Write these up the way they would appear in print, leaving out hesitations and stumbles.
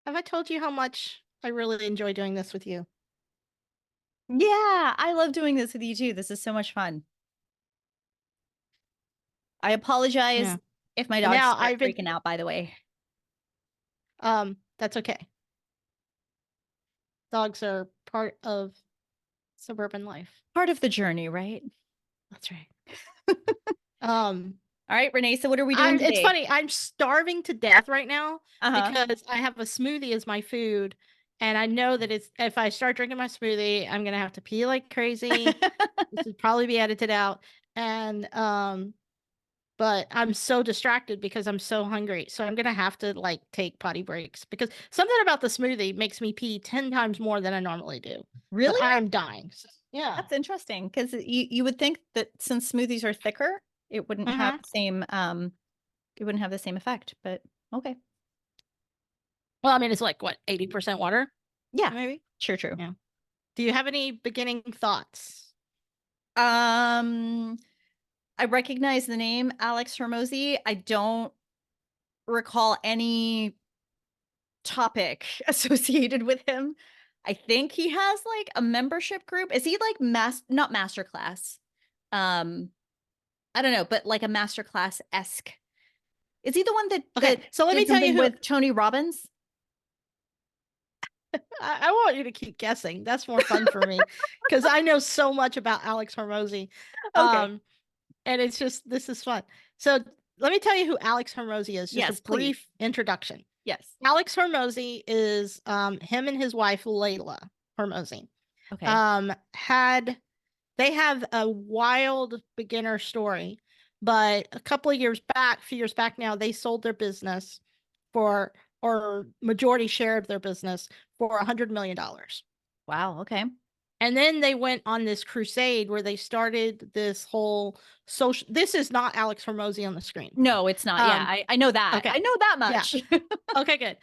Have I told you how much I really enjoy doing this with you? Yeah, I love doing this with you too. This is so much fun. I apologize Yeah. if my And dogs now start I've been freaking out, by the way. that's okay. Dogs are part of suburban life. Part of the journey, right? That's right. Um All right, Renee, so what are we doing I'm it's today? funny, I'm starving to death right now Uh-huh. because I have a smoothie as my food, and I know that it's if I start drinking my smoothie, I'm gonna have to pee like crazy. This would probably be edited out, and, but I'm so distracted because I'm so hungry, so I'm gonna have to, like, take potty breaks because something about the smoothie makes me pee 10 times more than I normally do, but Really? I am dying. Yeah. That's interesting because you would think that since smoothies are thicker, Mhm. it wouldn't have the same effect, but okay. Well, I mean, it's like, what, 80% water, Yeah, maybe? sure, true. Yeah. Do you have any beginning thoughts? Um, I recognize the name Alex Hermosi. I don't recall any topic associated with him. I think he has like a membership group. Is he like not masterclass? Um, I don't know, but like a masterclass-esque. Is he the one Okay, that so let me did tell you something who with Tony Robbins? I want you to keep guessing. That's more fun for me because I know so much about Alex Hermosi. Okay. Um, and it's just this is fun. So let me tell you who Alex Hermosi is, just a Yes, please. brief introduction. Yes. Alex Hermosi is him and his wife Layla Hermosi. Okay. Had they have a wild beginner story, but a couple of years back, a few years back now, they sold their business for or majority share of their business for $100 million. Wow, okay. And then they went on this crusade where they started this whole social. This is not Alex Hermosi on the screen. No, it's not. Yeah, Um, I know that. okay, I know that yeah, much. okay, good.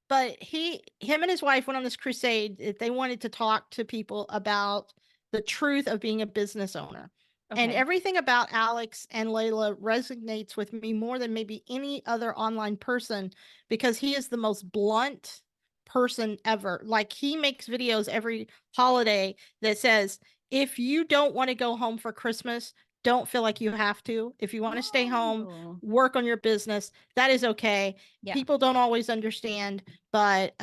But him and his wife went on this crusade. They wanted to talk to people about the truth of being a business owner. And Okay. everything about Alex and Layla resonates with me more than maybe any other online person because he is the most blunt person ever. Like he makes videos every holiday that says, if you don't want to go home for Christmas, don't feel like you have to. If you want to stay home, Oh. work on your business, that is okay. Yeah. People don't always understand, but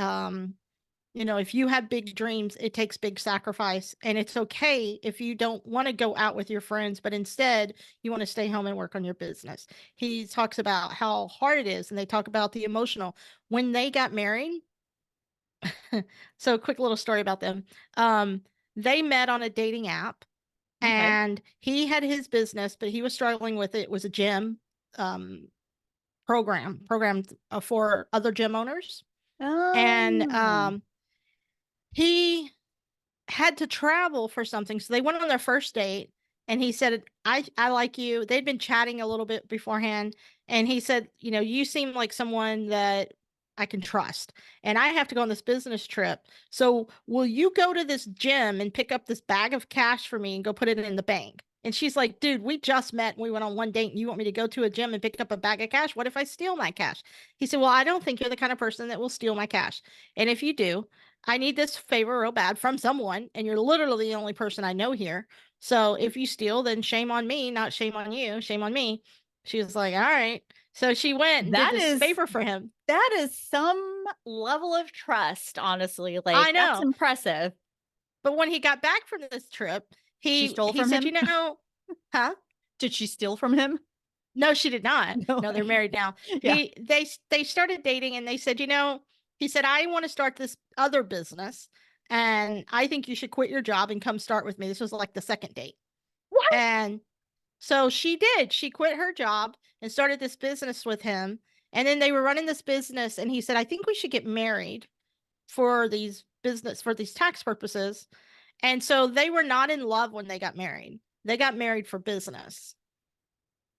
if you have big dreams, it takes big sacrifice, and it's okay if you don't want to go out with your friends, but instead you want to stay home and work on your business. He talks about how hard it is, and they talk about the emotional. When they got married, so a quick little story about them. Um, they met on a dating app, Okay. and he had his business, but he was struggling with it. It was a gym um programmed for other gym owners, and Oh. he had to travel for something. So they went on their first date, and he said, I like you. They'd been chatting a little bit beforehand, and he said, you seem like someone that I can trust. And I have to go on this business trip. So will you go to this gym and pick up this bag of cash for me and go put it in the bank? And she's like, dude, we just met and we went on one date and you want me to go to a gym and pick up a bag of cash? What if I steal my cash? He said, well, I don't think you're the kind of person that will steal my cash. And if you do, I need this favor real bad from someone, and you're literally the only person I know here. So if you steal, then shame on me, not shame on you, shame on me. She was like, all right. So she went and did That this is favor for him. that is some level of trust, honestly. Like, I that's know. impressive. But when he got back from this trip, She he stole he from said, him? huh? Did she steal from him? No, she did not. No No, they're way. married now. Yeah. They started dating, and they said, he said, I want to start this other business, and I think you should quit your job and come start with me. This was like the second date. What? And so she did. She quit her job and started this business with him. And then they were running this business, and he said, I think we should get married for these tax purposes. And so they were not in love when they got married. They got married for business.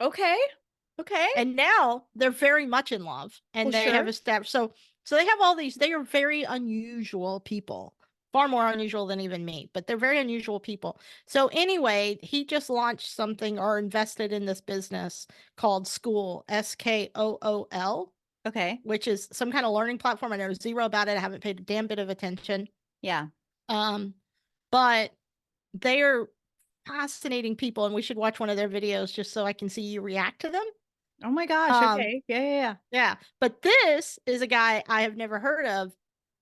Okay. Okay. And now they're very much in love, Well, and they have sure. established so they have all these. They are very unusual people, far more unusual than even me, but they're very unusual people. So anyway, he just launched something or invested in this business called School, Skool. Okay. which is some kind of learning platform. I know zero about it. I haven't paid a damn bit of attention. Yeah. Um, but they are fascinating people, and we should watch one of their videos just so I can see you react to them. Oh my gosh. Um, Okay. Yeah. Yeah. Yeah. yeah. But this is a guy I have never heard of,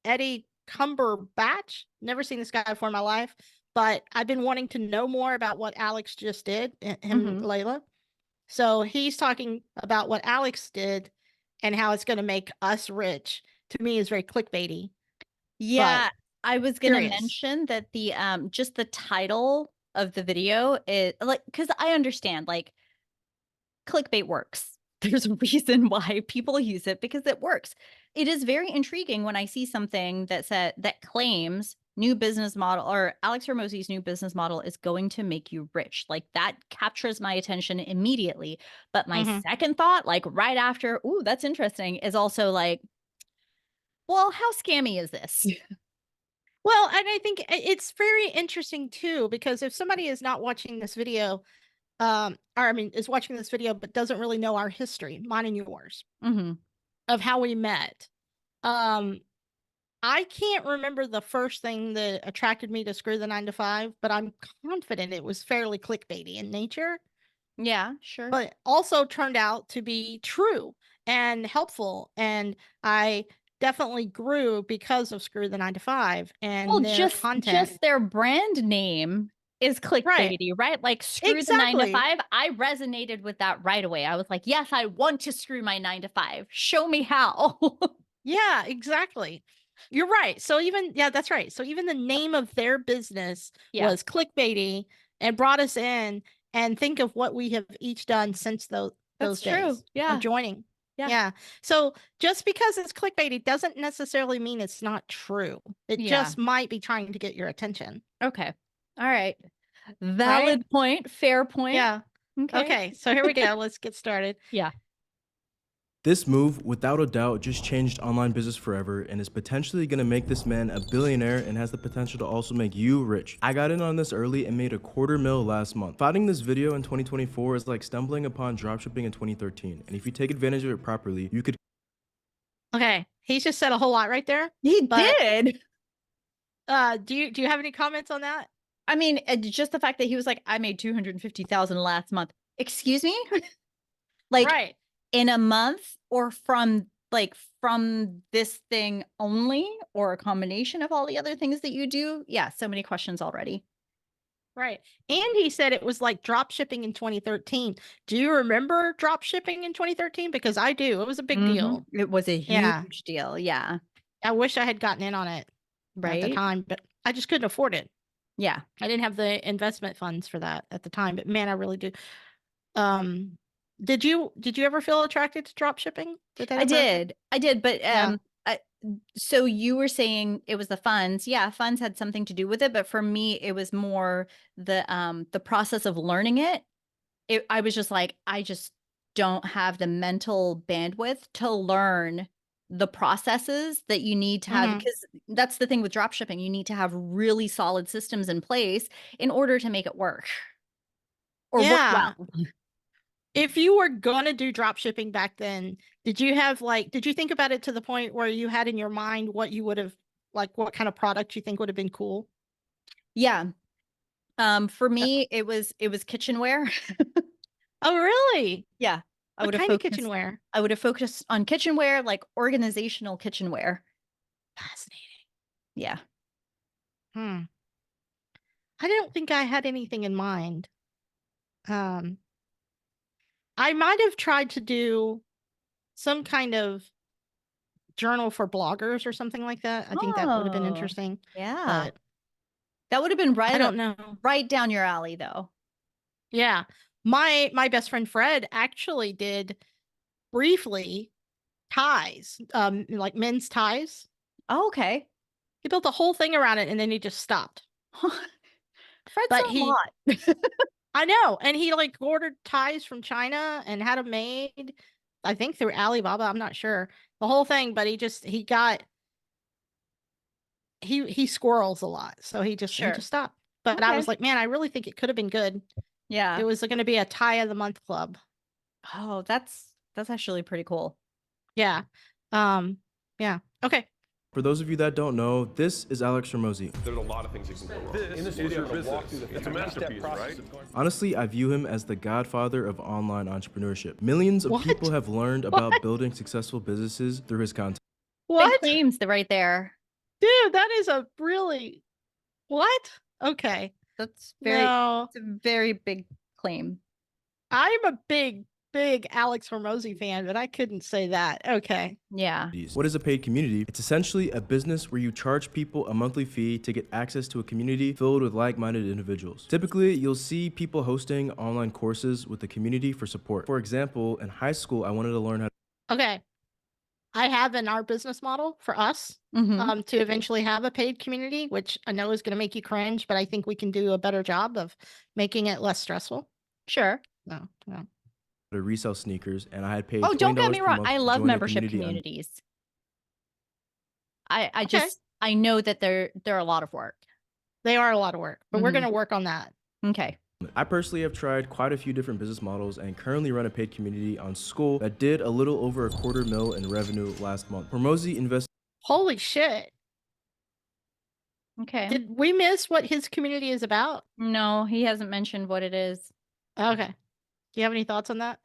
Eddie Cumberbatch. Never seen this guy before in my life, but I've been wanting to know more about what Alex just did, him, Mhm. Layla. So he's talking about what Alex did and how it's going to make us rich. To me, is very clickbaity, but Yeah, I was gonna curious. mention that the just the title of the video is like, because I understand like clickbait works. There's a reason why people use it because it works. It is very intriguing when I see something that claims new business model or Alex Hermosi's new business model is going to make you rich. Like that captures my attention immediately. But my Hmm. second thought, like right after, ooh, that's interesting, is also like, well, how scammy is this? Well, and I think it's very interesting too, because if somebody is not watching this video, or I mean, is watching this video but doesn't really know our history, mine and yours, Hmm. of how we met, um, I can't remember the first thing that attracted me to Screw the 9 to 5, but I'm confident it was fairly clickbaity in nature, Yeah, sure. but also turned out to be true and helpful. And I definitely grew because of Screw the 9 to 5 Well, and their just content. their brand name is Right. clickbaity, right? Like, screw the 9 to Exactly. 5. I resonated with that right away. I was like, "Yes, I want to screw my 9 to 5. Show me how." Yeah, exactly. You're right. So even, yeah, that's right. So even the name of their business Yeah, was clickbaity and brought us in, and think of what we have each done since those that's true. days of Yeah, joining. yeah, Yeah. So just because it's clickbaity doesn't necessarily mean it's not true. It yeah. just might be trying to get your attention. Okay. All right. Right? Valid point, fair point. Yeah. Okay. Okay. So here we go. Let's get started. Yeah. This move, without a doubt, just changed online business forever and is potentially going to make this man a billionaire and has the potential to also make you rich. I got in on this early and made $250,000 last month. Finding this video in 2024 is like stumbling upon dropshipping in 2013, and if you take advantage of it properly, you could Okay. He's just said a whole lot right there. He But did. do you have any comments on that? I mean, just the fact that he was like, "I made 250,000 last month." Excuse me? Like, Right. in a month or from this thing only or a combination of all the other things that you do? Yeah, so many questions already. Right. And he said it was like drop shipping in 2013. Do you remember drop shipping in 2013? Because I do. It was a big Mhm. deal. It was a Yeah. huge deal, yeah. I wish I had gotten in on it at the Right? time, but I just couldn't afford it. Yeah. I didn't have the investment funds for that at the time, but man, I really do. Um, did you ever feel attracted to drop shipping? Did that ever? I did, but, Yeah. I so you were saying it was the funds. Yeah, funds had something to do with it, but for me, it was more the process of learning it. I was just like, I just don't have the mental bandwidth to learn the processes that you need to have, Hmm. because that's the thing with drop shipping. You need to have really solid systems in place in order to make it work or work Yeah. well. If you were gonna do drop shipping back then, did you think about it to the point where you had in your mind what you would have, like, what kind of product you think would have been cool? Yeah. For Uh, me, it was kitchenware. Oh, really? Yeah. I What would have kind of focused kitchenware? I would have focused on kitchenware, like organizational kitchenware. Fascinating. Yeah. Hmm. I don't think I had anything in mind. Um, I might have tried to do some kind of journal for bloggers or something like that. I think that would have been Oh, interesting, yeah. but That would have been I right don't know. right down your alley though. Yeah. My best friend Fred actually did briefly ties, like men's ties. Oh, okay. He built a whole thing around it and then he just stopped. Fred's But a he lot. I know, and he like ordered ties from China and had them made, I think through Alibaba, I'm not sure. The whole thing, but he got he squirrels a lot. So he just Sure. stopped. But I Okay. was like, man, I really think it could have been good. It Yeah. was going to be a tie of the month club. Oh, that's actually pretty cool. Yeah. Yeah. Okay. For those of you that don't know, this is Alex Hermosi. There's a lot of things that can go wrong. This In this is video, your I'm gonna walk business. through the It's a masterpiece, right? Honestly, I view him as the godfather of online entrepreneurship. Millions of What? people have learned about building successful businesses through his content. Big What? claims right there. Dude, that is a really what? Okay. That's No, it's a very big claim. I'm a big Alex Hermosi fan, but I couldn't say that. Okay. Yeah. What is a paid community? It's essentially a business where you charge people a monthly fee to get access to a community filled with like-minded individuals. Typically, you'll see people hosting online courses with the community for support. For example, in high school, I wanted to learn how Okay. I have in our business model for us Mhm. to eventually have a paid community, which I know is going to make you cringe, but I think we can do a better job of making it less stressful. Sure. No. to resell sneakers, and I had paid Oh, don't get $20 me per wrong. month I to love join the membership community on communities. I Okay. just I know that they're a lot of work. They are a lot of work, but we're Mhm. going to work on that. Okay. I personally have tried quite a few different business models and currently run a paid community on School that did a little over a $250,000 in revenue last month. Hermosi invested Holy shit. Okay. Did we miss what his community is about? No, he hasn't mentioned what it is. Okay. Do you have any thoughts on that?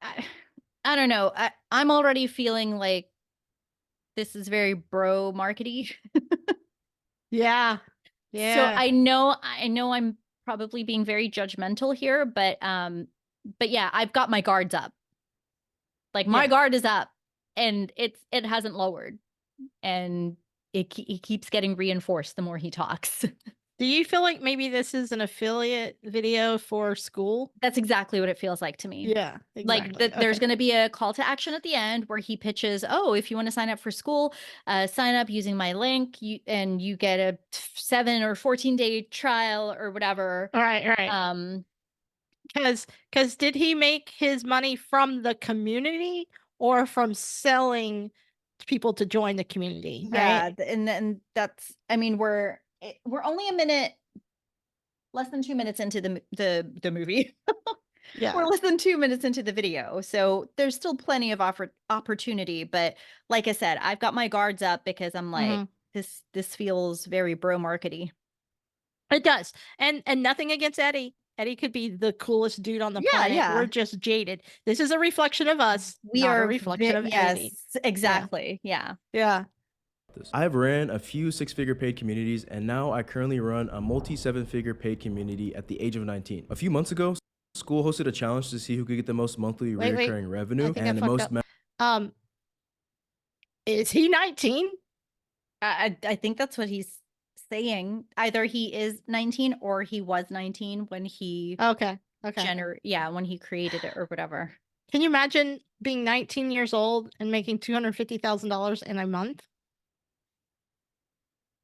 I don't know. I'm already feeling like this is very bro markety. Yeah. So Yeah. I know I'm probably being very judgmental here, but yeah, I've got my guards up. Like my Yeah. guard is up and it hasn't lowered. And it keeps getting reinforced the more he talks. Do you feel like maybe this is an affiliate video for School? That's exactly what it feels like to me. Yeah, Like exactly. there's Okay. going to be a call to action at the end where he pitches, oh, if you want to sign up for School, sign up using my link, and you get a 7 or 14-day trial or whatever. All right. Because did he make his money from the community or from selling people to join the community? Yeah, Right? and then that's, I mean, we're only a minute, less than 2 minutes into the movie. Yeah. We're less than 2 minutes into the video, so there's still plenty of opportunity. But like I said, I've got my guards up because I'm like, this feels very bro markety. It does. And nothing against Eddie. Eddie could be the coolest dude on the Yeah, planet. yeah. We're just jaded. This is a reflection of us, We not are a reflection of Eddie. yes, exactly. Yeah. Yeah. this. I have ran a few six-figure paid communities, and now I currently run a multi-seven-figure paid community at the age of 19. A few months ago, School hosted a challenge to see who could get the most monthly Wait. recurring revenue I think I and the fucked most up. Is he 19? I think that's what he's saying. Either he is 19 or he was 19 when he Okay. when he created it or whatever. Can you imagine being 19 years old and making $250,000 in a month?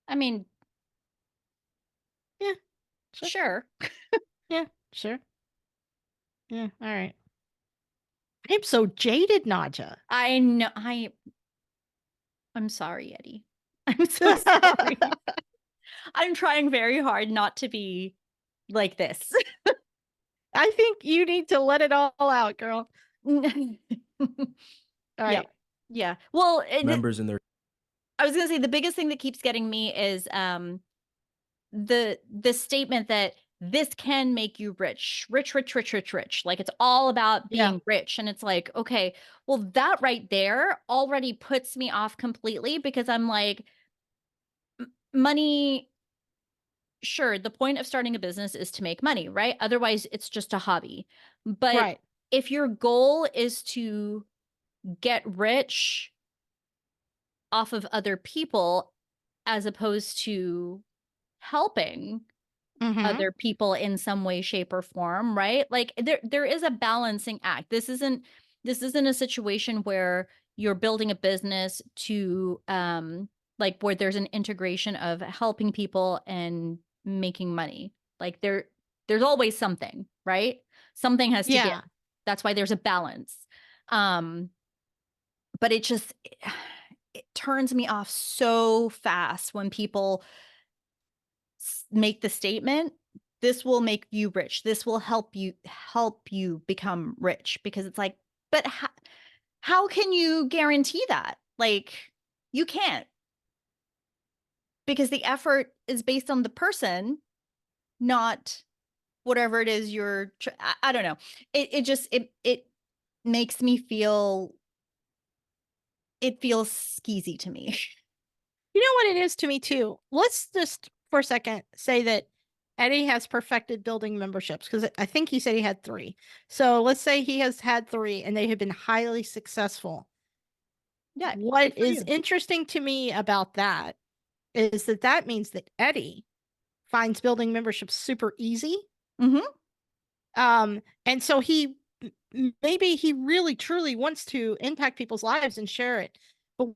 I mean, Yeah, sure. Yeah, sure. Yeah, all right. I'm so jaded, Nadja. I know. I'm sorry, Eddie. I'm so sorry. I'm trying very hard not to be like this. I think you need to let it all out, girl. All right. Yeah. Well, members in their I was gonna say the biggest thing that keeps getting me is the statement that this can make you rich. Like it's all about being rich. And it's like, okay, well, that right there already puts me off completely because I'm like, money, sure, the point of starting a business is to make money, right? Otherwise, it's just a hobby. But Right. if your goal is to get rich off of other people as opposed to helping other people in some way, shape, or form, right? Like there is a balancing act. This isn't a situation where you're building a business to like where there's an integration of helping people and making money. Like there's always something, right? Something has to give. Yeah. That's why there's a balance. But it just it turns me off so fast when people make the statement, this will make you rich, this will help you become rich, because it's like, but how can you guarantee that? Like, you can't, because the effort is based on the person, not whatever it is I don't know. It makes me feel, it feels skeezy to me. You know what it is to me too? Let's just for a second say that Eddie has perfected building memberships, because I think he said he had 3. So let's say he has had 3 and they have been highly successful. Yeah. What good for is you. interesting to me about that is that that means that Eddie finds building memberships super easy. Mhm. And so maybe he really truly wants to impact people's lives and share it. But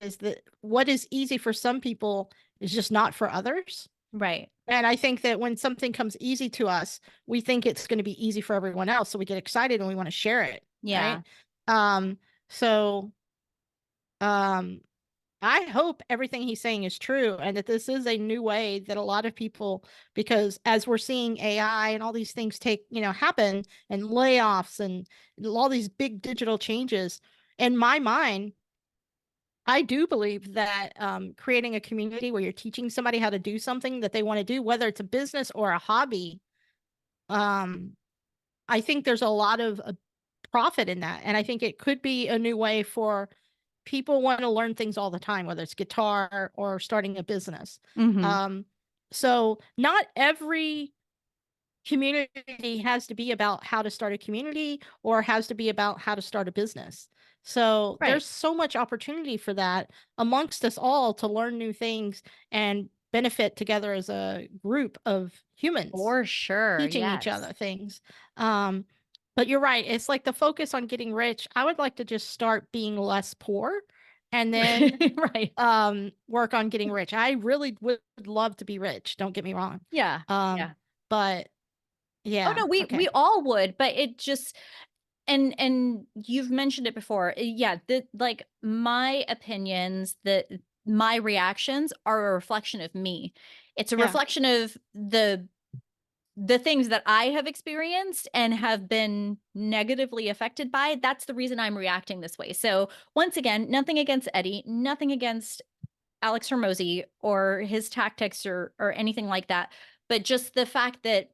is that what is easy for some people is just not for others. Right. And I think that when something comes easy to us, we think it's going to be easy for everyone else. So we get excited and we want to share it. Yeah. Right. So I hope everything he's saying is true and that this is a new way that a lot of people, because as we're seeing AI and all these things happen, and layoffs and all these big digital changes, in my mind, I do believe that creating a community where you're teaching somebody how to do something that they want to do, whether it's a business or a hobby, I think there's a lot of profit in that. And I think it could be a new way for people want to learn things all the time, whether it's guitar or starting a business. Mhm. So not every community has to be about how to start a community or has to be about how to start a business. So Right. there's so much opportunity for that amongst us all to learn new things and benefit together as a group of humans For sure. teaching each Yes. other things. But you're right. It's like the focus on getting rich. I would like to just start being less poor and then Right. work on getting rich. I really would love to be rich. Don't get me wrong. Yeah. Yeah. But Oh yeah, no, we okay. all would, but it just, and you've mentioned it before. Yeah, like my opinions, my reactions are a reflection of me. It's a Yeah. reflection of the things that I have experienced and have been negatively affected by. That's the reason I'm reacting this way. So once again, nothing against Eddie, nothing against Alex Hermosi or his tactics or anything like that. But just the fact that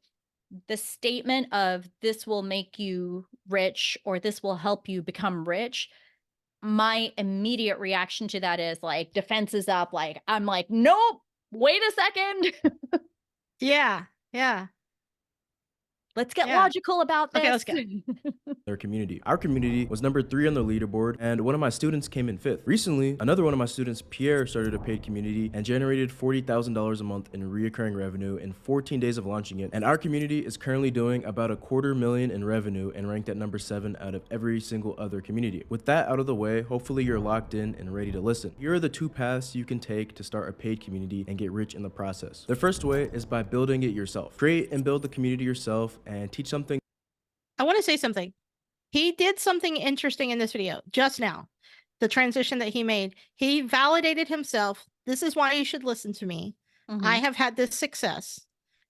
the statement of this will make you rich or this will help you become rich, my immediate reaction to that is like defenses up. Like, I'm like, nope, wait a second. Yeah. Yeah. Let's get Yeah. logical about Okay, this. let's go. Their community. Our community was number 3 on the leaderboard, and one of my students came in 5th. Recently, another one of my students, Pierre, started a paid community and generated $40,000 a month in recurring revenue in 14 days of launching it. And our community is currently doing about $250,000 in revenue and ranked at number 7 out of every single other community. With that out of the way, hopefully you're locked in and ready to listen. Here are the 2 paths you can take to start a paid community and get rich in the process. The first way is by building it yourself. Create and build the community yourself and teach something. I want to say something. He did something interesting in this video just now. The transition that he made. He validated himself. This is why you should listen to me. I Mhm. have had this success.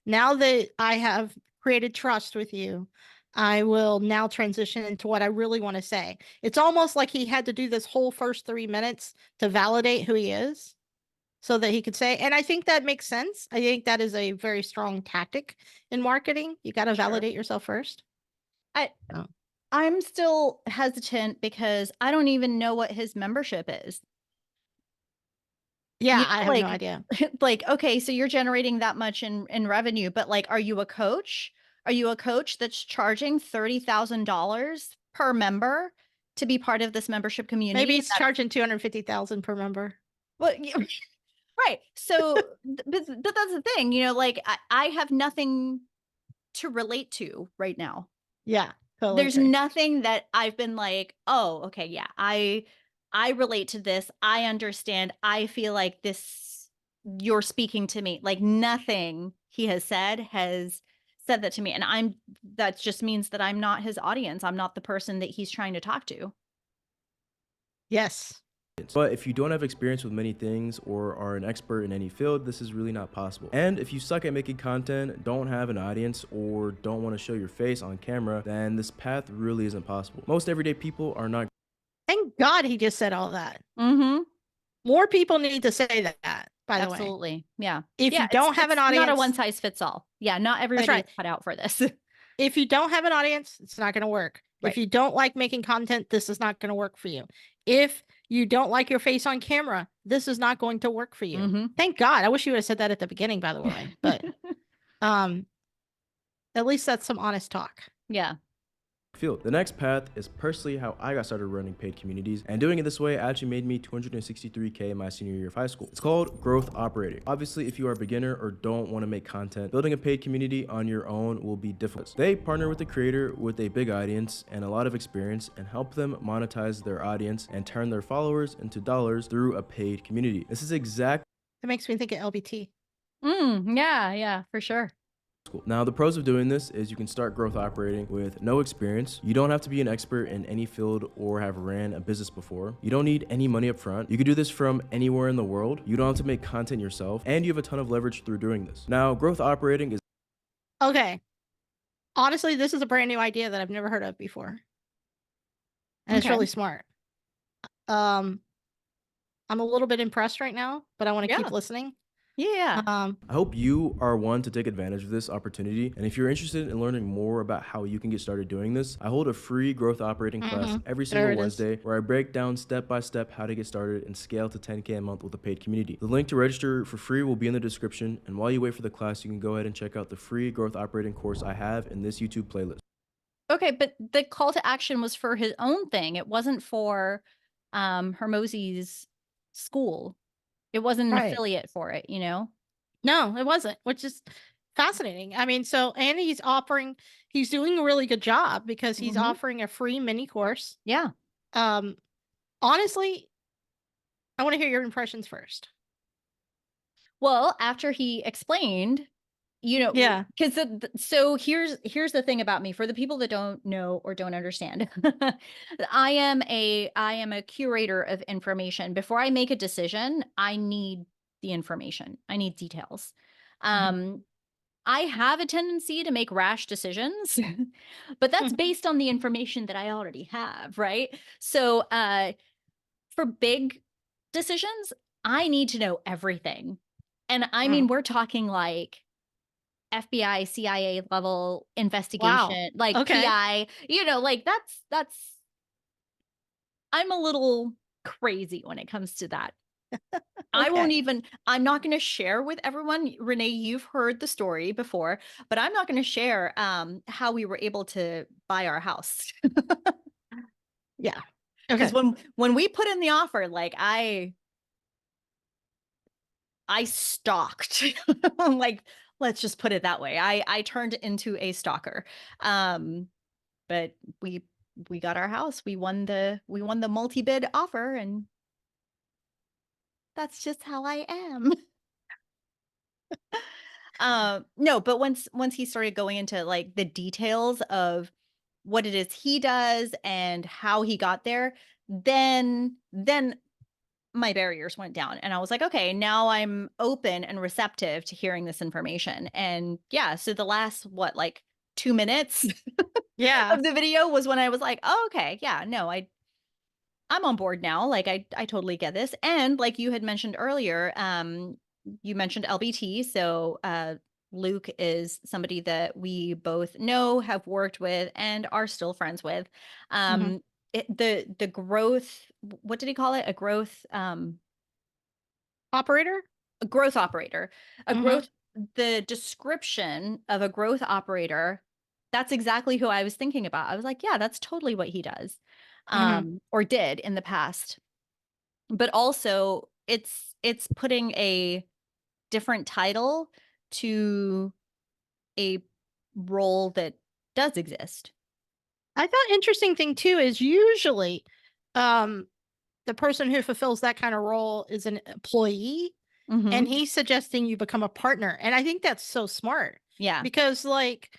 Now that I have created trust with you, I will now transition into what I really want to say. It's almost like he had to do this whole first 3 minutes to validate who he is so that he could say, and I think that makes sense. I think that is a very strong tactic in marketing. You got to Sure. validate yourself first. I Oh. I'm still hesitant because I don't even know what his membership is. Yeah, You I know, have no like idea. like, okay, so you're generating that much in revenue, but like, are you a coach? Are you a coach that's charging $30,000 per member to be part of this membership community? Maybe And he's that's charging 250,000 per member. what right. So, but that's the thing, like I have nothing to relate to right now. Yeah, totally There's agree. nothing that I've been like, "Oh, okay, yeah, I relate to this. I understand. I feel like this you're speaking to me." Like nothing he has said that to me, and that just means that I'm not his audience. I'm not the person that he's trying to talk to. Yes. But if you don't have experience with many things or are an expert in any field, this is really not possible. And if you suck at making content, don't have an audience, or don't want to show your face on camera, then this path really isn't possible. Most everyday people are not Thank God he just said all that. Mm-hmm. More people need to say that, by the way. Absolutely. Yeah. If Yeah, you don't have an it's not a audience, one size fits all. Yeah, not everybody right. is cut out for this. if you don't have an audience, it's not going to work. Right. If you don't like making content, this is not going to work for you. If you don't like your face on camera, this is not going to work for you. Mm-hmm. Thank God. I wish you would have said that at the beginning, by the way. But at least that's some honest talk. Yeah. Field. The next path is personally how I got started running paid communities, and doing it this way actually made me $263K in my senior year of high school. It's called growth operating. Obviously, if you are a beginner or don't want to make content, building a paid community on your own will be difficult. They partner with the creator with a big audience and a lot of experience and help them monetize their audience and turn their followers into dollars through a paid community. This is exactly It makes me think of LBT. Yeah, for sure. Cool. Now, the pros of doing this is you can start growth operating with no experience. You don't have to be an expert in any field or have ran a business before. You don't need any money up front. You can do this from anywhere in the world. You don't have to make content yourself, and you have a ton of leverage through doing this. Now, growth operating is Okay. Honestly, this is a brand new idea that I've never heard of before. And it's Okay. really smart. I'm a little bit impressed right now, but I want to Yeah. keep listening. Yeah. I hope you are one to take advantage of this opportunity. And if you're interested in learning more about how you can get started doing this, I hold a free growth operating class every There single it is. Wednesday where I break down step by step how to get started and scale to 10K a month with a paid community. The link to register for free will be in the description. And while you wait for the class, you can go ahead and check out the free growth operating course I have in this YouTube playlist. Okay, but the call to action was for his own thing. It wasn't for Hermosi's school. It wasn't an Right. affiliate for it, you know? No, it wasn't, which is fascinating. I mean, so, and he's doing a really good job because he's Mhm. offering a free mini course. Yeah. Honestly, I want to hear your impressions first. Well, after he explained, you know, Yeah. because so here's the thing about me for the people that don't know or don't understand. I am a curator of information. Before I make a decision, I need the information. I need details. I have a tendency to make rash decisions, but that's based on the information that I already have, right? So, for big decisions, I need to know everything. And I mean, we're talking like FBI, CIA level investigation, like Okay. PI, you know, like that's I'm a little crazy when it comes to that. I'm not going to share with everyone. Renee, you've heard the story before, but I'm not going to share how we were able to buy our house. Yeah. Because Okay. when we put in the offer, like I stalked. Like, let's just put it that way. I turned into a stalker. But we got our house. We won the multi-bid offer, and that's just how I am. No, but once he started going into like the details of what it is he does and how he got there, then my barriers went down and I was like, okay, now I'm open and receptive to hearing this information. And yeah, so the last like 2 minutes Yeah. of the video was when I was like, oh, okay, yeah, no, I'm on board now. Like I totally get this. And like you had mentioned earlier, you mentioned LBT. So Luke is somebody that we both know, have worked with, and are still friends with. The growth, what did he call it? Operator? A growth operator. Mhm. The description of a growth operator, that's exactly who I was thinking about. I was like, yeah, that's totally what he does. Or did in the past. But also it's putting a different title to a role that does exist. I thought interesting thing too is usually the person who fulfills that kind of role is an employee, and Mhm. he's suggesting you become a partner. And I think that's so smart Yeah. because like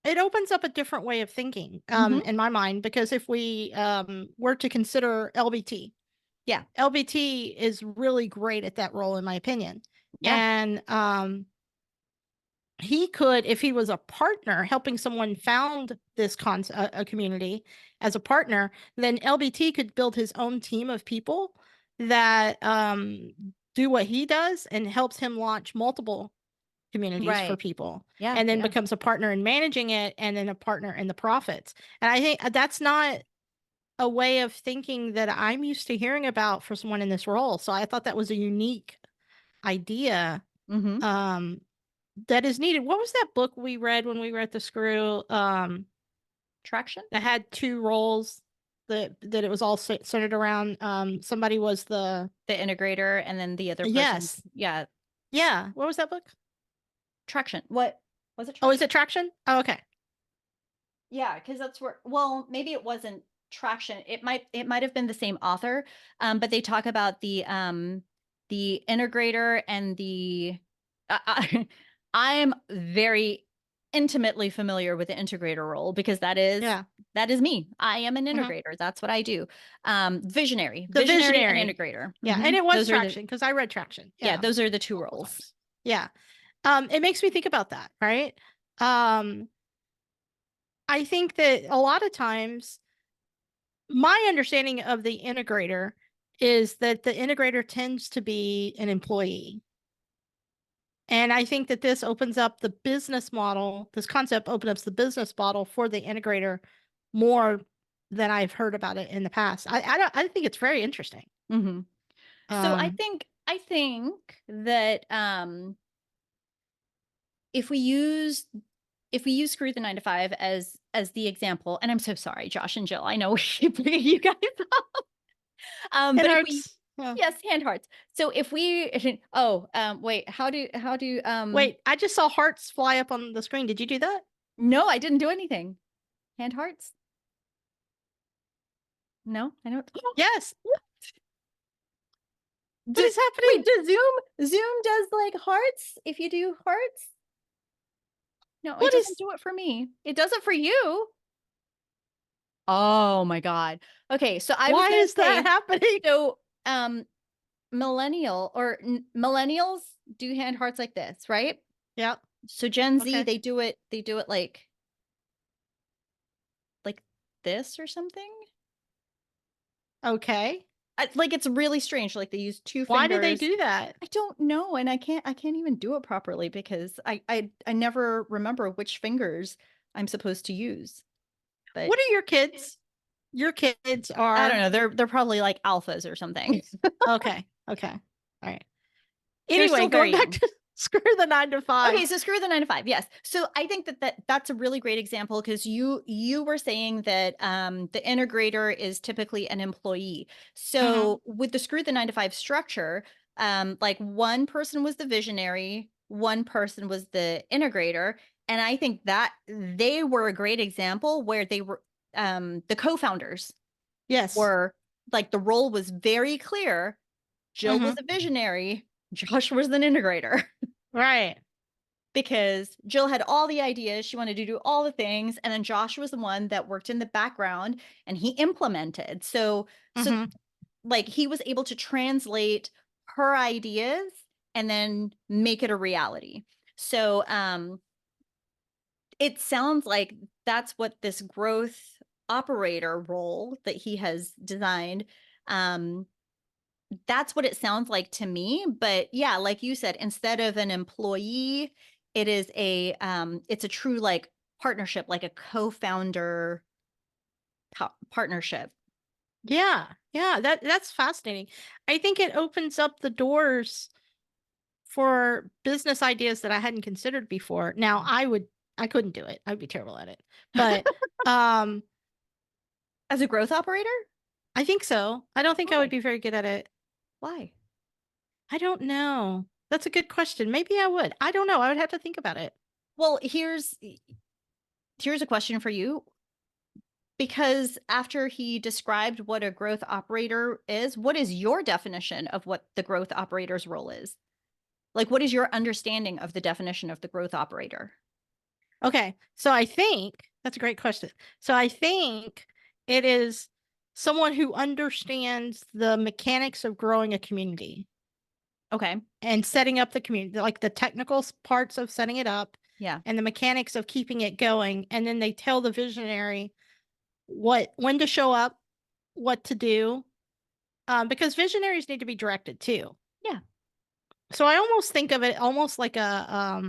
it opens up a different way of thinking Mhm. in my mind, because if we were to consider LBT, Yeah. LBT is really great at that role in my opinion. Yeah. And he could, if he was a partner helping someone found this a community as a partner, then LBT could build his own team of people that do what he does and helps him launch multiple communities for Right. people, Yeah. and then yeah. becomes a partner in managing it and then a partner in the profits. And I think that's not a way of thinking that I'm used to hearing about for someone in this role. So I thought that was a unique idea Mm-hmm. that is needed. What was that book we read when we were at the Screw Traction. that had two roles that it was all centered around? Somebody was the integrator, and then the other person. Yes. Yeah. Yeah. What was that book? Traction. What was it? Oh, is it Traction? Oh, okay. Yeah, because that's where, well, maybe it wasn't Traction. It might have been the same author, but they talk about the integrator and the I'm very intimately familiar with the integrator role, because that is me. I am an integrator. That's what I do. Visionary and integrator. Yeah, and it was Those are Traction because I read Traction. yeah, those are the two roles. Yeah. It makes me think about that, right? I think that a lot of times my understanding of the integrator is that the integrator tends to be an employee. And I think that this opens up the business model. This concept opens up the business model for the integrator more than I've heard about it in the past. I think it's very interesting. Mm-hmm. So I think that if we use Screw the 9 to 5 as the example, and I'm so sorry, Josh and Jill, I know we keep bringing you guys up. But if we, yes, hand hearts. So if we, wait, how do wait, I just saw hearts fly up on the screen. Did you do that? No, I didn't do anything. Hand hearts. No, I don't. Yes. What is happening? Wait, does Zoom does like hearts if you do hearts? No, it doesn't do it for me. It does it for you. Oh my God. Okay, so why is that happening? So millennials do hand hearts like this, right? Yeah. So Gen Z, they do it like this or something. Okay. Like it's really strange. Like they use two fingers. Why do they do that? I don't know, and I can't even do it properly because I never remember which fingers I'm supposed to use. But what are your kids? Your kids are, I don't know. They're probably like alphas or something. Okay. All right. Anyway, going back to Screw the 9 to 5. Okay, so Screw the 9 to 5. Yes. So I think that's a really great example because you were saying that the integrator is typically an employee. So with the Screw the 9 to 5 structure, like one person was the visionary, one person was the integrator, and I think that they were a great example where they were the co-founders. Yes. Were like the role was very clear. Jill was a visionary. Josh was an integrator. Right. Because Jill had all the ideas. She wanted to do all the things. And then Josh was the one that worked in the background and he implemented. So like he was able to translate her ideas and then make it a reality. So it sounds like that's what this growth operator role that he has designed, that's what it sounds like to me. But yeah, like you said, instead of an employee, it is it's a true like partnership, like a co-founder partnership. Yeah. That's fascinating. I think it opens up the doors for business ideas that I hadn't considered before. Now I couldn't do it. I'd be terrible at it. But as a growth operator? I think so. I don't think I would be very good at it. Why? I don't know. That's a good question. Maybe I would. I don't know. I would have to think about it. Well, here's a question for you. Because after he described what a growth operator is, what is your definition of what the growth operator's role is? Like, what is your understanding of the definition of the growth operator? Okay. So I think that's a great question. So I think it is someone who understands the mechanics of growing a community. Okay. And setting up the community, like the technical parts of setting it up Yeah. and the mechanics of keeping it going. And then they tell the visionary when to show up, what to do, because visionaries need to be directed too. Yeah. So I almost think of it almost like a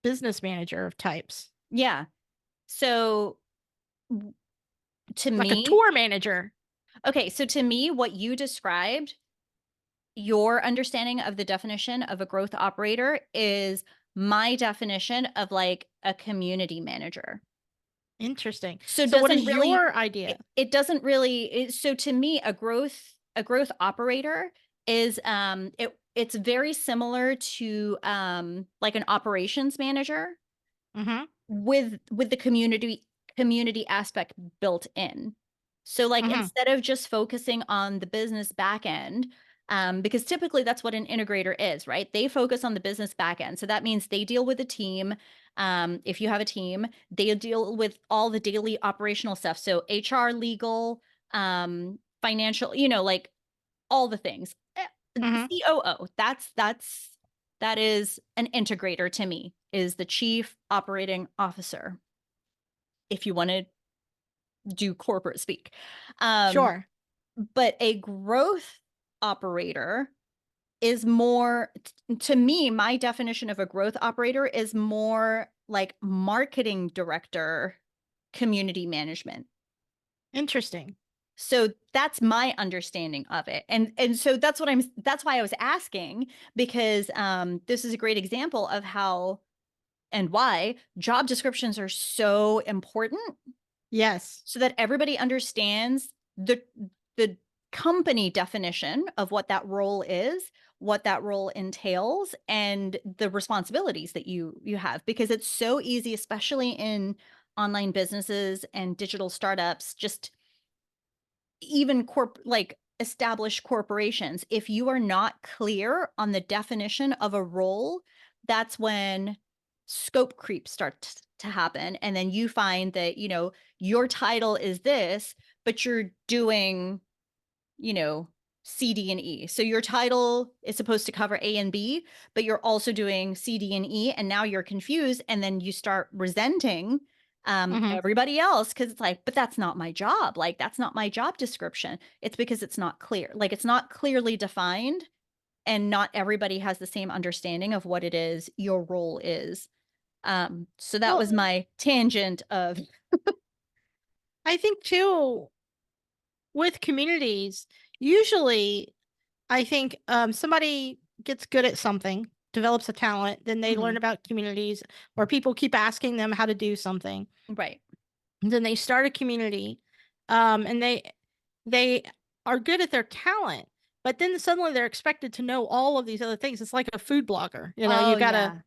business manager of types, Yeah. So to like a me, tour manager. okay, so to me, what you described, your understanding of the definition of a growth operator is my definition of like a community manager. Interesting. So it So what doesn't is really, your idea? it doesn't really, so to me, a growth operator is, it's very similar to, like an operations manager Mm-hmm. with the community aspect built in. So like Mm-hmm. instead of just focusing on the business back end, because typically that's what an integrator is, right? They focus on the business back end. So that means they deal with a team. If you have a team, they deal with all the daily operational stuff. So HR, legal, financial, like all the things. Mm-hmm. COO, that is an integrator to me, is the chief operating officer, if you want to do corporate speak. Sure. But a growth operator is more, to me, my definition of a growth operator is more like marketing director, community management. Interesting. So that's my understanding of it. And so that's why I was asking, because this is a great example of how and why job descriptions are so important, Yes. so that everybody understands the company definition of what that role is, what that role entails, and the responsibilities that you have, because it's so easy, especially in online businesses and digital startups, just even like established corporations, if you are not clear on the definition of a role, that's when scope creep starts to happen. And then you find that, your title is this, but you're doing, C, D, and E. So your title is supposed to cover A and B, but you're also doing C, D, and E. And now you're confused. And then you start resenting Mm-hmm. everybody else, because it's like, but that's not my job. Like, that's not my job description. It's because it's not clear. Like, it's not clearly defined, and not everybody has the same understanding of what it is your role is. So that Well, was my tangent of, I think too, with communities, usually I think somebody gets good at something, develops a talent, then they learn Mhm. about communities, or people keep asking them how to do something. Right. And then they start a community, and they are good at their talent, but then suddenly they're expected to know all of these other things. It's like a food blogger. Oh,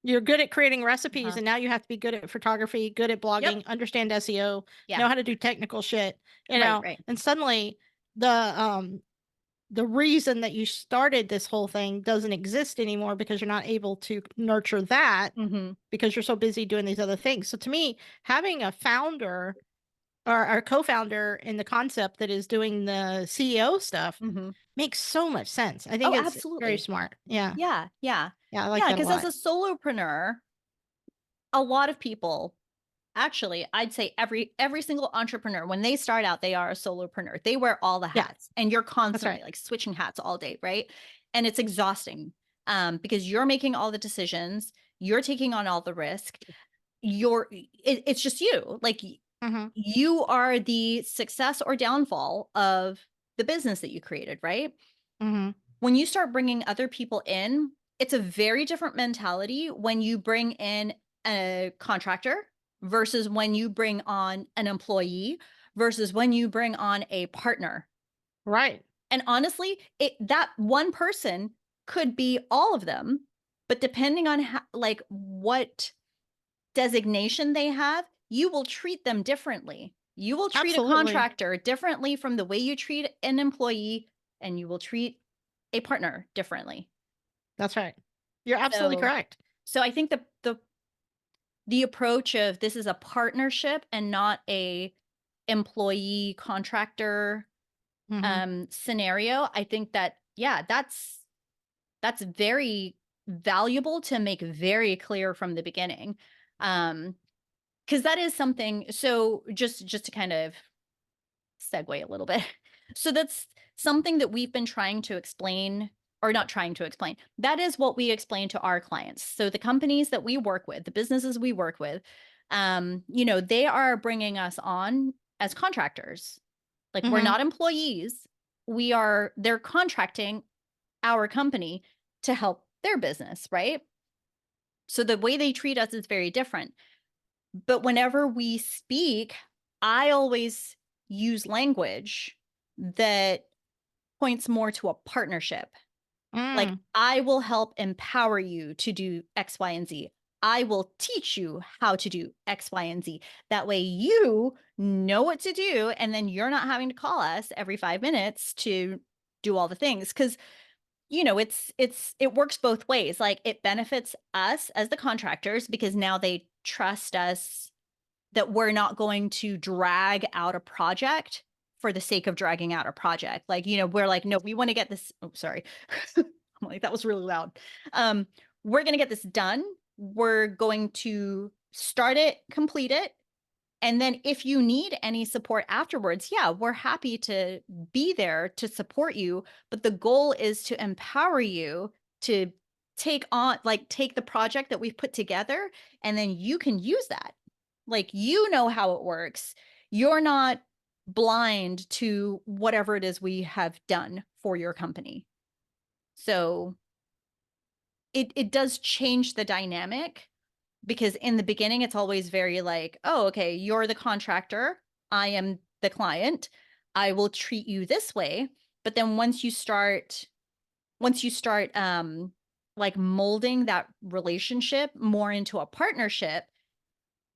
You're good at creating recipes, uh-huh. and now you have to be good at photography, good at Yep. blogging, understand SEO, Yeah. know how to do technical shit, Right. Right. and suddenly the reason that you started this whole thing doesn't exist anymore because you're not able to nurture that Mm-hmm. because you're so busy doing these other things. So to me, having a founder or a co-founder in the concept that is doing the CEO stuff Mm-hmm. makes so much sense. I think Oh, it's very absolutely. smart. Yeah. Yeah. Yeah. Yeah, I like Yeah. that a Because as lot. a solopreneur, a lot of people, actually, I'd say every single entrepreneur, when they start out, they are a solopreneur. They wear all the Yeah, hats, and you're that's constantly right. like switching hats all day, right? And it's exhausting, because you're making all the decisions, you're taking on all the risk. It's just you. Like, Mm-hmm. you are the success or downfall of the business that you created, right? Mm-hmm. When you start bringing other people in, it's a very different mentality when you bring in a contractor versus when you bring on an employee versus when you bring on a partner. Right. And honestly, that one person could be all of them, but depending on like what designation they have, you will treat them differently. You will treat a Absolutely. contractor differently from the way you treat an employee, and you will treat a partner differently. That's right. You're absolutely So, correct. I think the approach of this is a partnership and not a employee contractor Mm-hmm. scenario, I think that, yeah, that's very valuable to make very clear from the beginning. Because that is something. So just to kind of segue a little bit. So that's something that we've been trying to explain, or not trying to explain. That is what we explain to our clients. So the companies that we work with, the businesses we work with, they are bringing us on as contractors. Like, we're Mhm. not employees. They're contracting our company to help their business, right? So the way they treat us is very different. But whenever we speak, I always use language that points more to a partnership. Like, Mm. I will help empower you to do X, Y, and Z. I will teach you how to do X, Y, and Z. That way you know what to do, and then you're not having to call us every 5 minutes to do all the things. Because it works both ways. Like, it benefits us as the contractors because now they trust us that we're not going to drag out a project for the sake of dragging out a project. Like, we're like, no, we want to get this. Oh, sorry. I'm like, that was really loud. Um, we're going to get this done. We're going to start it, complete it. And then if you need any support afterwards, yeah, we're happy to be there to support you. But the goal is to empower you to take the project that we've put together, and then you can use that. Like, how it works. You're not blind to whatever it is we have done for your company. So it does change the dynamic, because in the beginning it's always very like, oh, okay, you're the contractor, I am the client, I will treat you this way. But then once you start like molding that relationship more into a partnership,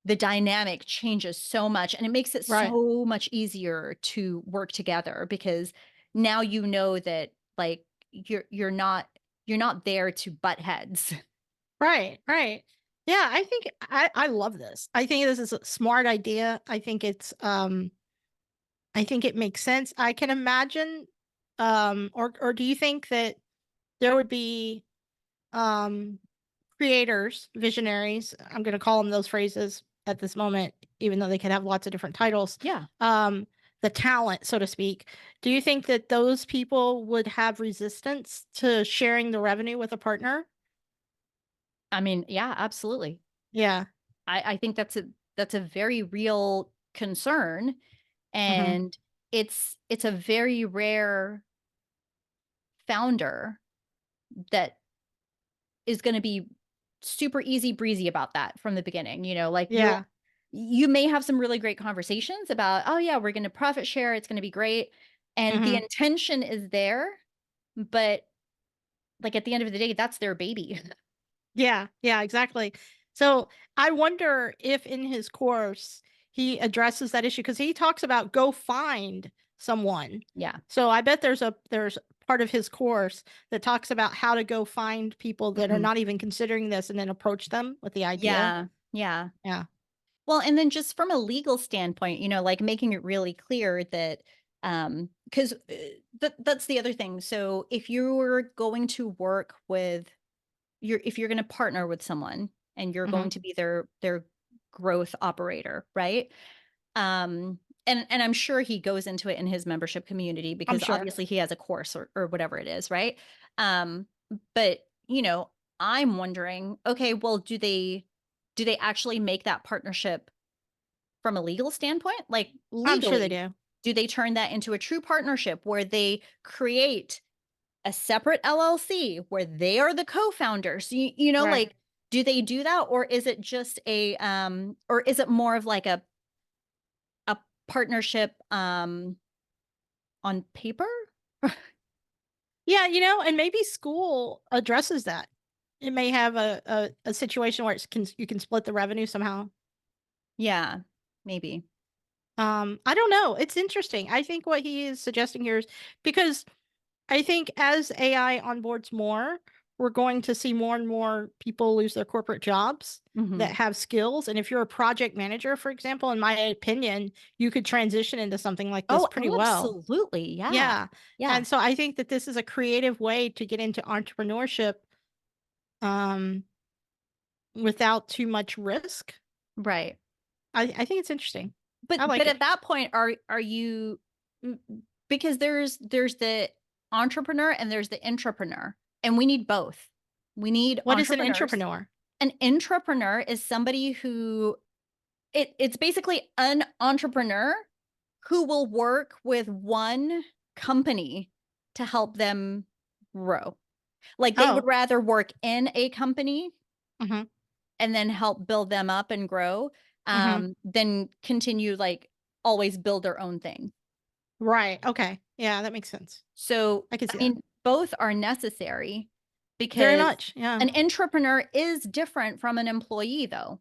the dynamic changes so much, and it makes it Right. so much easier to work together, because now that, like, you're not there to butt heads. Right, right. Yeah, I think I love this. I think this is a smart idea. I think it makes sense. I can imagine or do you think that there would be um creators, visionaries, I'm going to call them those phrases at this moment even though they could have lots of different titles. Yeah. The talent, so to speak. Do you think that those people would have resistance to sharing the revenue with a partner? I mean, yeah, absolutely. Yeah. I think that's a very real concern, Mhm. and it's a very rare founder that is going to be super easy breezy about that from the beginning. Like, Yeah. you may have some really great conversations about, oh yeah, we're going to profit share, it's going to be great, and the Mhm. intention is there, but like, at the end of the day, that's their baby. Yeah, yeah, exactly. So I wonder if in his course he addresses that issue because he talks about go find someone. Yeah. So I bet there's part of his course that talks about how to go find people that are Mhm. not even considering this and then approach them with the idea. Yeah. Yeah. Yeah. Well, and then just from a legal standpoint, like, making it really clear that, because that's the other thing. So if you're going to work with if you're going to partner with someone, and you're Hmm. going to be their growth operator, right? And I'm sure he goes into it in his membership community, I'm because sure. obviously he has a course, or whatever it is, right? Um, but I'm wondering, okay, well, do they actually make that partnership from a legal standpoint? Like, I'm sure they legally, do. do they turn that into a true partnership where they create a separate LLC where they are the co-founders? Right. Like, do they do that, or is it just or is it more of like a partnership on paper? Yeah, and maybe school addresses that. It may have a situation where you can split the revenue somehow. Yeah, maybe. I don't know. It's interesting. I think what he is suggesting here is because I think as AI onboards more, we're going to see more and more people lose their corporate jobs that Mhm. have skills. And if you're a project manager, for example, in my opinion, you could transition into something like this Oh, pretty well. absolutely. Yeah. Yeah. Yeah. And so I think that this is a creative way to get into entrepreneurship without too much risk. Right. I think it's interesting. But I like but it. at that point, are you because there's the entrepreneur and there's the intrapreneur, and we need both. We need What is an entrepreneurs. entrepreneur? An intrapreneur is somebody who it's basically an entrepreneur who will work with one company to help them grow. Like they would Oh, rather work in a company mhm, and then help build them up and grow mhm. than continue like always build their own thing. Right. Okay. Yeah, that makes sense. So, I can I see that. mean, both are necessary Very because much. Yeah. an entrepreneur is different from an employee, though.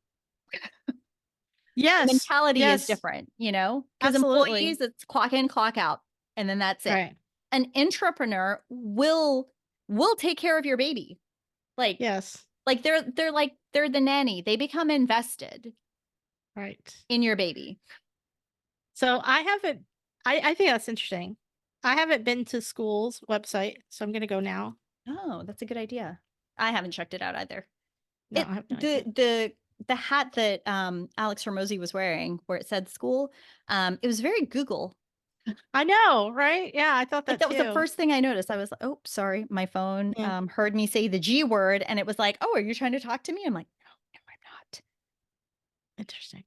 The Yes. mentality is Yes. different, you know, because Absolutely. employees, it's clock in, clock out, and then that's it. Right. An entrepreneur will take care of your baby. Like, Yes. like they're the nanny. They become invested Right. in your baby. So I haven't, I think that's interesting. I haven't been to school's website, so I'm going to go now. Oh, that's a good idea. I haven't checked it out either. No, It I have no idea. the hat that Alex Hermosi was wearing where it said school, it was very Google. I know, right? Yeah, I thought Like that that was the too. first thing I noticed. I was like, oh, sorry, my phone Yeah. heard me say the G word and it was like, oh, are you trying to talk to me? I'm like, no, I'm not. Interesting.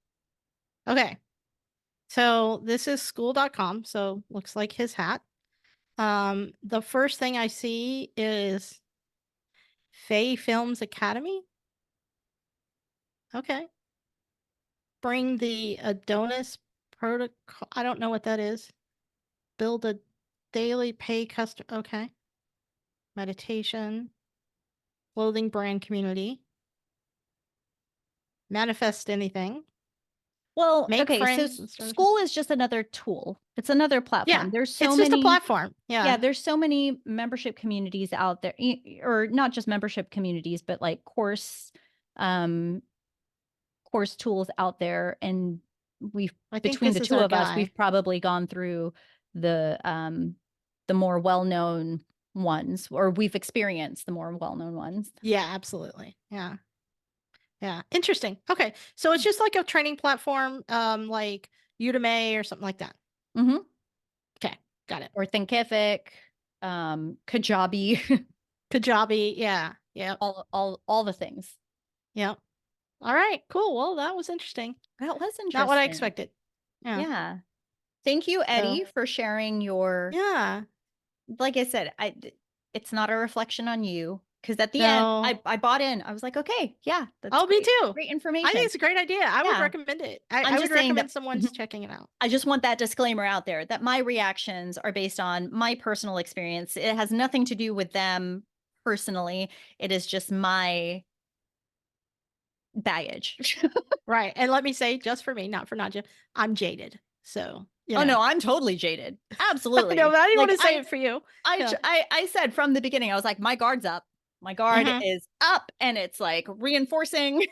Okay. So this is school.com. So looks like his hat. The first thing I see is Faye Films Academy. Okay. Bring the Adonis protocol. I don't know what that is. Build a daily pay customer. Okay. Meditation. Clothing brand community. Manifest anything. Well, Make okay, so friends and services. school is just another tool. It's another platform. Yeah. There's so It's just a many platform. Yeah, Yeah. there's so many membership communities out there, or not just membership communities, but like um, course tools out there. And we've I think between this the is two our of us, guy. we've probably gone through the more well-known ones, or we've experienced the more well-known ones. Yeah, absolutely. Yeah. Yeah. Interesting. Okay. So it's just like a training platform, like Udemy or something like that. Mm-hmm. Okay. Got it. Or Thinkific, Kajabi, Kajabi. Yeah. Yep. all the things. Yep. All right. Cool. Well, that was interesting. That was Not what I interesting. expected. Yeah. Yeah. Thank you, Eddie, So, for sharing your, yeah. like I said, it's not a reflection on you. Because at the end, No. I bought in. I was like, okay, yeah, that's Oh, me great. too. Great I information. think it's a great idea. I would Yeah. recommend it. I'm I would just saying recommend that someone's checking it out. I just want that disclaimer out there that my reactions are based on my personal experience. It has nothing to do with them personally. It is just my baggage. Right. And let me say, just for me, not for Nadja, I'm jaded. So, Oh no, I'm totally jaded. Absolutely. No, but I didn't Like want to say it for you. Yeah. I said from the beginning, I was like, my guard's up. My guard Mhm. is up and it's like reinforcing.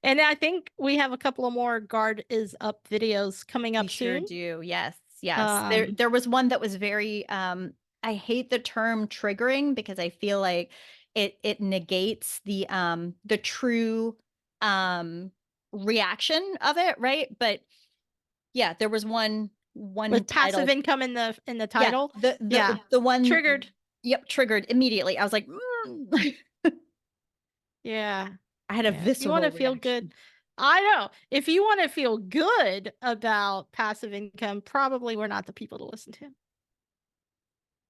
And I think we have a couple of more guard is up videos coming We up sure soon. do. Yes. Yes. There was one that was very I hate the term triggering because I feel like it negates the true reaction of it, right? But yeah, there was one With title. passive income in the Yeah, title. Yeah. the one Triggered. Yep, triggered immediately. I was like, Yeah. I had a Yeah. If you want visceral to feel reaction. good. I know. If you want to feel good about passive income, probably we're not the people to listen to.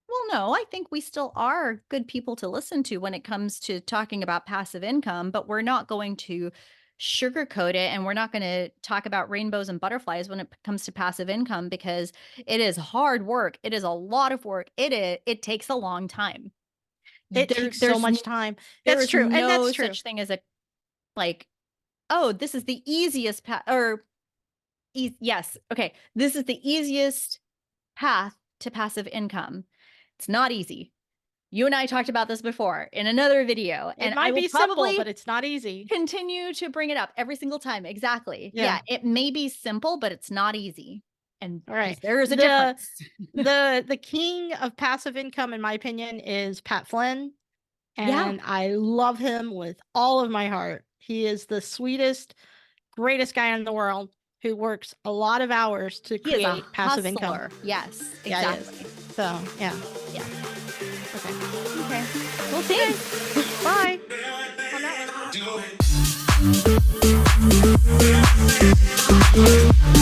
Well, no, I think we still are good people to listen to when it comes to talking about passive income, but we're not going to sugarcoat it and we're not going to talk about rainbows and butterflies when it comes to passive income because it is hard work. It is a lot of work. It takes a long time. It takes so much time. That's true. And that's true. Such thing as a like, oh, this is the easiest path or yes, okay. This is the easiest path to passive income. It's not easy. You and I talked about this before in another video, It and I might will be simple, probably but it's not easy. continue to bring it up every single time. Exactly. Yeah. Yeah, it may be simple, but it's not easy. And All right. there is a difference. The king of passive income, in my opinion, is Pat Flynn. Yeah. and I love him with all of my heart. He is the sweetest, greatest guy in the world who works a lot of hours to He is a create passive income. hustler. Yes, Yeah, he exactly. is. So, yeah. Yeah. Okay. Okay. Well, thanks. Bye. On that one.